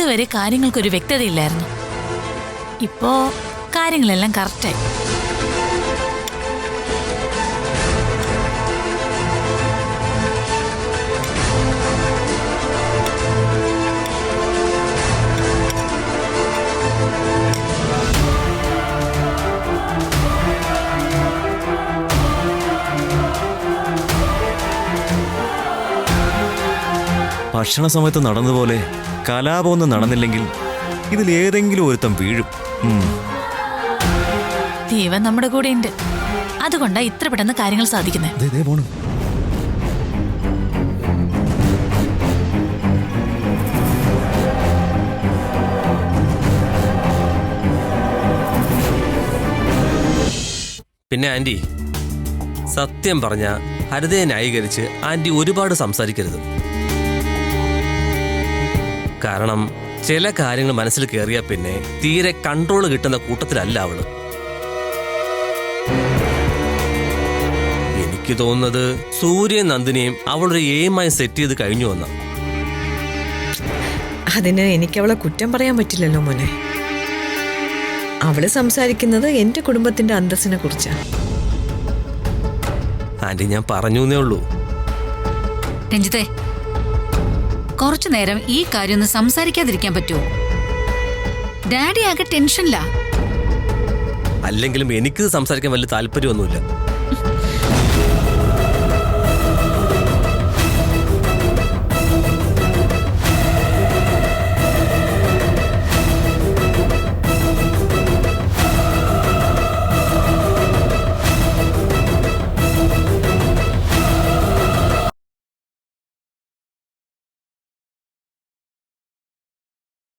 ഇതുവരെ കാര്യങ്ങൾക്കൊരു വ്യക്തതയില്ലായിരുന്നു. ഇപ്പോ കാര്യങ്ങളെല്ലാം കറക്റ്റായി. ഭക്ഷണ സമയത്ത് നടന്നതുപോലെ കലാപമൊന്നും നടന്നില്ലെങ്കിൽ ഇതിലേതെങ്കിലും ഒരുത്തം വീഴും. ദൈവം നമ്മുടെ കൂടെ ഉണ്ട്. അതുകൊണ്ടാ ഇത്ര പെട്ടെന്ന് കാര്യങ്ങൾ സാധിക്കുന്നത്. പിന്നെ ആന്റി, സത്യം പറഞ്ഞ ഹരിതയെ ന്യായീകരിച്ച് ആന്റി ഒരുപാട് സംസാരിക്കരുത്. കാരണം ചില കാര്യങ്ങൾ മനസ്സിൽ കയറിയ പിന്നെ തീരെ കൺട്രോൾ കിട്ടുന്ന കൂട്ടത്തിലല്ല അവള്. എനിക്ക് തോന്നുന്നത് സൂര്യൻ നന്ദിനിയും അവളൊരു എയിമായി സെറ്റ് ചെയ്ത് കഴിഞ്ഞു വന്ന. അതിന് എനിക്കവളെ കുറ്റം പറയാൻ പറ്റില്ലല്ലോ മോനെ. അവള് സംസാരിക്കുന്നത് എന്റെ കുടുംബത്തിന്റെ അന്തസ്സിനെ കുറിച്ചാണ്. ആന്റി, ഞാൻ പറഞ്ഞേ ഉള്ളൂ. രഞ്ജിത്തെ, കുറച്ചു നേരം ഈ കാര്യം ഒന്ന് സംസാരിക്കാതിരിക്കാൻ പറ്റുമോ? ഡാഡി ആകെ ടെൻഷനില്ല. അല്ലെങ്കിലും എനിക്കിത് സംസാരിക്കാൻ വലിയ താല്പര്യമൊന്നുമില്ല.